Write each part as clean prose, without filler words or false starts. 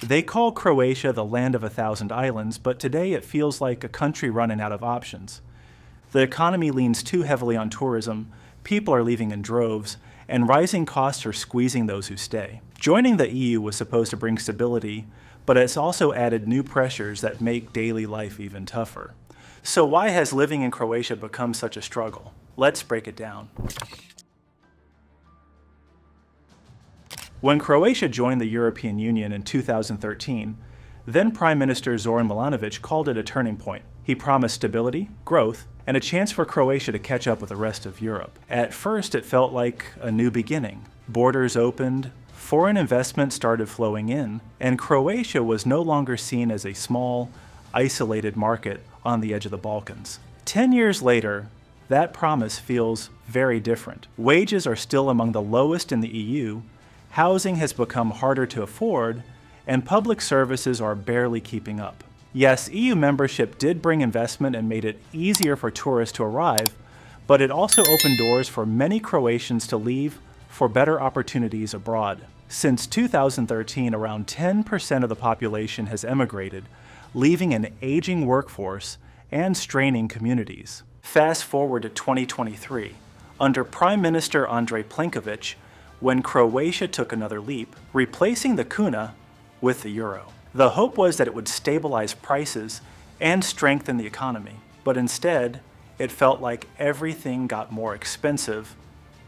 They call Croatia the land of 1,000 islands, but today it feels like a country running out of options. The economy leans too heavily on tourism, people are leaving in droves, and rising costs are squeezing those who stay. Joining the EU was supposed to bring stability, but it's also added new pressures that make daily life even tougher. So why has living in Croatia become such a struggle? Let's break it down. When Croatia joined the European Union in 2013, then Prime Minister Zoran Milanovic called it a turning point. He promised stability, growth, and a chance for Croatia to catch up with the rest of Europe. At first, it felt like a new beginning. Borders opened, foreign investment started flowing in, and Croatia was no longer seen as a small, isolated market on the edge of the Balkans. 10 years later, that promise feels very different. Wages are still among the lowest in the EU, housing has become harder to afford, and public services are barely keeping up. Yes, EU membership did bring investment and made it easier for tourists to arrive, but it also opened doors for many Croatians to leave for better opportunities abroad. Since 2013, around 10% of the population has emigrated, leaving an aging workforce and straining communities. Fast forward to 2023, under Prime Minister Andrej Plenković, when Croatia took another leap, replacing the kuna with the euro. The hope was that it would stabilize prices and strengthen the economy, but instead, it felt like everything got more expensive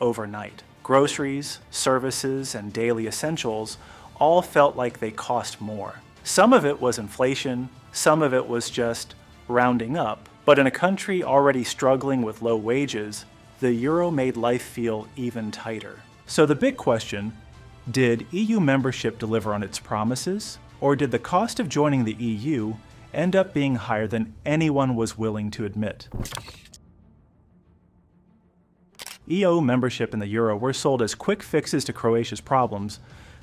overnight. Groceries, services, and daily essentials all felt like they cost more. Some of it was inflation, some of it was just rounding up, but in a country already struggling with low wages, the euro made life feel even tighter. So the big question, did EU membership deliver on its promises, or did the cost of joining the EU end up being higher than anyone was willing to admit? EU membership and the euro were sold as quick fixes to Croatia's problems,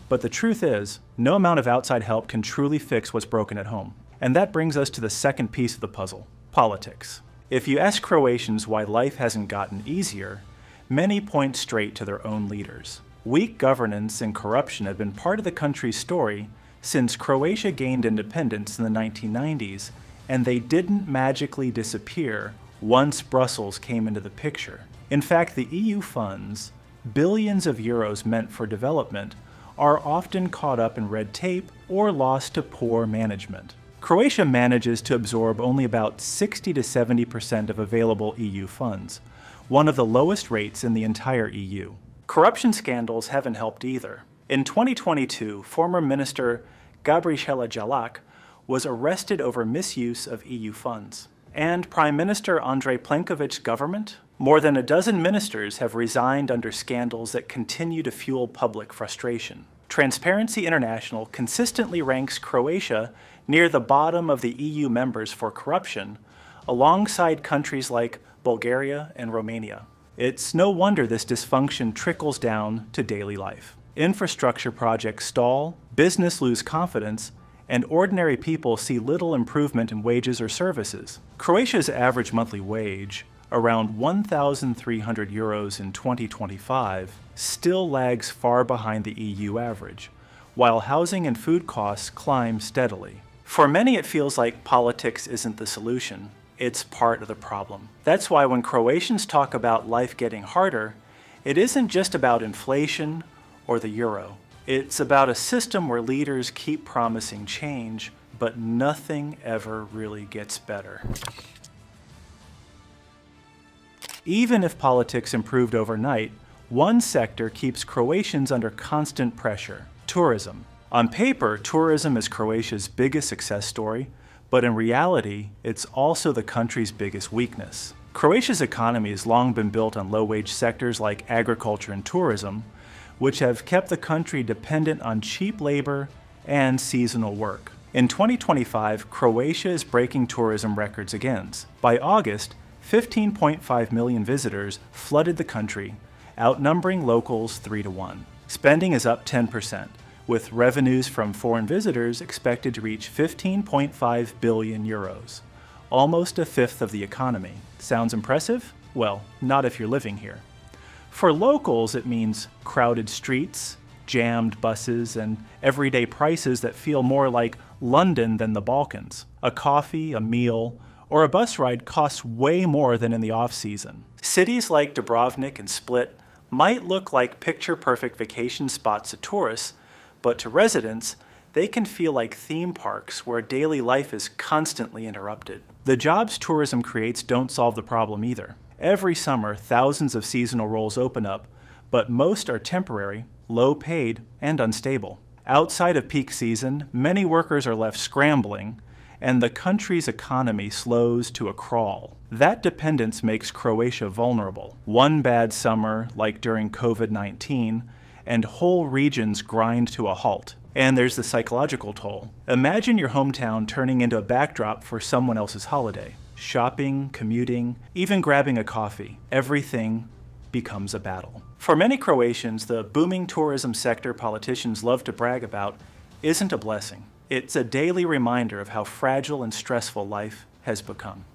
but the truth is, no amount of outside help can truly fix what's broken at home. And that brings us to the second piece of the puzzle, politics. If you ask Croatians why life hasn't gotten easier, many point straight to their own leaders. Weak governance and corruption have been part of the country's story since Croatia gained independence in the 1990s, and they didn't magically disappear once Brussels came into the picture. In fact, the EU funds, billions of euros meant for development, are often caught up in red tape or lost to poor management. Croatia manages to absorb only about 60 to 70% of available EU funds, one of the lowest rates in the entire EU. Corruption scandals haven't helped either. In 2022, former Minister Gabriela Jalak was arrested over misuse of EU funds. And Prime Minister Andrej Plenkovic's government? More than a dozen ministers have resigned under scandals that continue to fuel public frustration. Transparency International consistently ranks Croatia near the bottom of the EU members for corruption, alongside countries like Bulgaria and Romania. It's no wonder this dysfunction trickles down to daily life. Infrastructure projects stall, business lose confidence, and ordinary people see little improvement in wages or services. Croatia's average monthly wage, around 1,300 euros in 2025, still lags far behind the EU average, while housing and food costs climb steadily. For many, it feels like politics isn't the solution. It's part of the problem. That's why when Croatians talk about life getting harder, it isn't just about inflation or the euro. It's about a system where leaders keep promising change, but nothing ever really gets better. Even if politics improved overnight, one sector keeps Croatians under constant pressure: tourism. On paper, tourism is Croatia's biggest success story, but in reality, it's also the country's biggest weakness. Croatia's economy has long been built on low-wage sectors like agriculture and tourism, which have kept the country dependent on cheap labor and seasonal work. In 2025, Croatia is breaking tourism records again. By August, 15.5 million visitors flooded the country, outnumbering locals 3-1. Spending is up 10%, with revenues from foreign visitors expected to reach 15.5 billion euros, almost a fifth of the economy. Sounds impressive? Well, not if you're living here. For locals, it means crowded streets, jammed buses, and everyday prices that feel more like London than the Balkans. A coffee, a meal, or a bus ride costs way more than in the off-season. Cities like Dubrovnik and Split might look like picture-perfect vacation spots to tourists, but to residents, they can feel like theme parks where daily life is constantly interrupted. The jobs tourism creates don't solve the problem either. Every summer, thousands of seasonal roles open up, but most are temporary, low-paid, and unstable. Outside of peak season, many workers are left scrambling, and the country's economy slows to a crawl. That dependence makes Croatia vulnerable. One bad summer, like during COVID-19, and whole regions grind to a halt. And there's the psychological toll. Imagine your hometown turning into a backdrop for someone else's holiday. Shopping, commuting, even grabbing a coffee. Everything becomes a battle. For many Croatians, the booming tourism sector politicians love to brag about isn't a blessing. It's a daily reminder of how fragile and stressful life has become.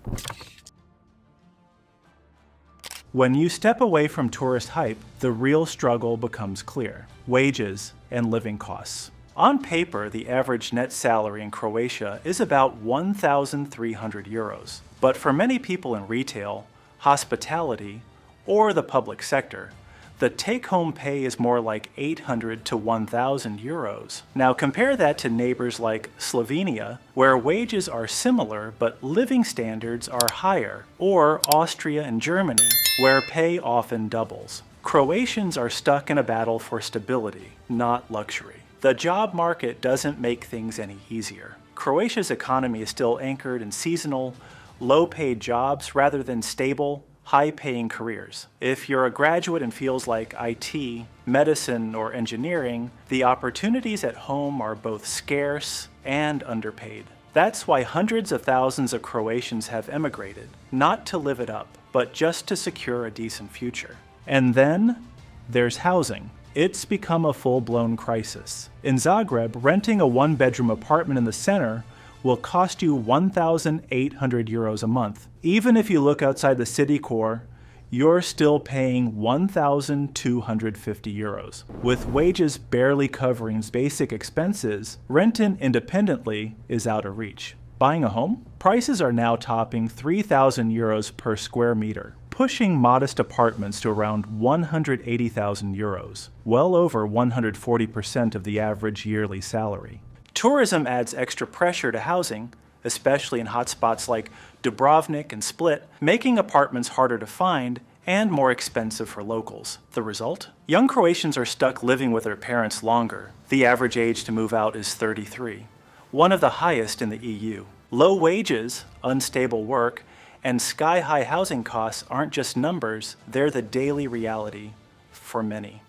When you step away from tourist hype, the real struggle becomes clear: wages and living costs. On paper, the average net salary in Croatia is about 1,300 euros. But for many people in retail, hospitality, or the public sector, the take-home pay is more like 800 to 1,000 euros. Now compare that to neighbors like Slovenia, where wages are similar but living standards are higher, or Austria and Germany, where pay often doubles. Croatians are stuck in a battle for stability, not luxury. The job market doesn't make things any easier. Croatia's economy is still anchored in seasonal, low-paid jobs rather than stable, high-paying careers. If you're a graduate and feels like IT, medicine, or engineering, the opportunities at home are both scarce and underpaid. That's why hundreds of thousands of Croatians have emigrated, not to live it up, but just to secure a decent future. And then there's housing. It's become a full-blown crisis. In Zagreb, renting a one-bedroom apartment in the center will cost you 1,800 euros a month. Even if you look outside the city core, you're still paying 1,250 euros. With wages barely covering basic expenses, renting independently is out of reach. Buying a home? Prices are now topping 3,000 euros per square meter, pushing modest apartments to around 180,000 euros, well over 140% of the average yearly salary. Tourism adds extra pressure to housing, especially in hotspots like Dubrovnik and Split, making apartments harder to find and more expensive for locals. The result? Young Croatians are stuck living with their parents longer. The average age to move out is 33, one of the highest in the EU. Low wages, unstable work, and sky-high housing costs aren't just numbers, they're the daily reality for many.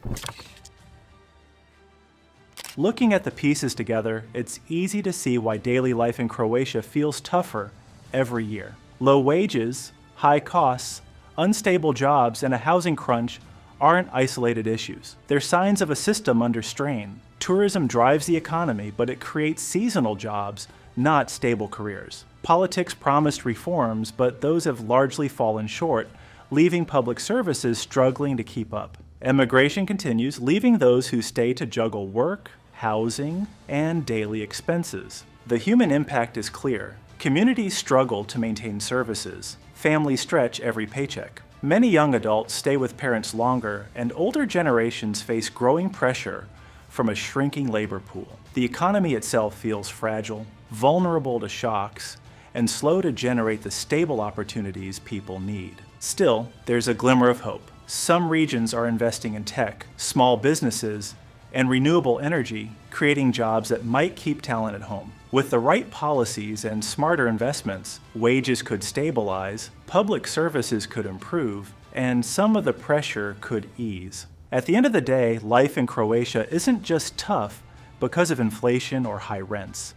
Looking at the pieces together, it's easy to see why daily life in Croatia feels tougher every year. Low wages, high costs, unstable jobs, and a housing crunch aren't isolated issues. They're signs of a system under strain. Tourism drives the economy, but it creates seasonal jobs, not stable careers. Politics promised reforms, but those have largely fallen short, leaving public services struggling to keep up. Emigration continues, leaving those who stay to juggle work, housing, and daily expenses. The human impact is clear. Communities struggle to maintain services. Families stretch every paycheck. Many young adults stay with parents longer, and older generations face growing pressure from a shrinking labor pool. The economy itself feels fragile, vulnerable to shocks, and slow to generate the stable opportunities people need. Still, there's a glimmer of hope. Some regions are investing in tech, small businesses, and renewable energy, creating jobs that might keep talent at home. With the right policies and smarter investments, wages could stabilize, public services could improve, and some of the pressure could ease. At the end of the day, life in Croatia isn't just tough because of inflation or high rents.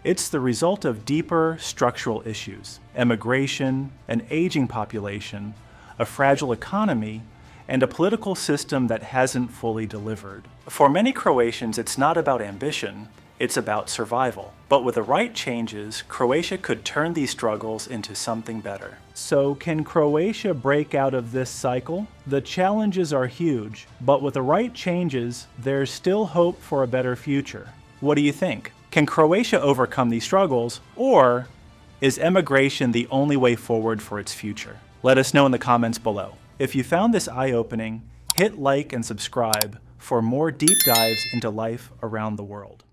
It's the result of deeper structural issues: emigration, an aging population, a fragile economy, and a political system that hasn't fully delivered. For many Croatians, it's not about ambition, It's about survival. But with the right changes, Croatia could turn these struggles into something better. So can Croatia break out of this cycle? The challenges are huge, but with the right changes, there's still hope for a better future. What do you think? Can Croatia overcome these struggles, or is emigration the only way forward for its future? Let us know in the comments below. If you found this eye-opening, hit like and subscribe for more deep dives into life around the world.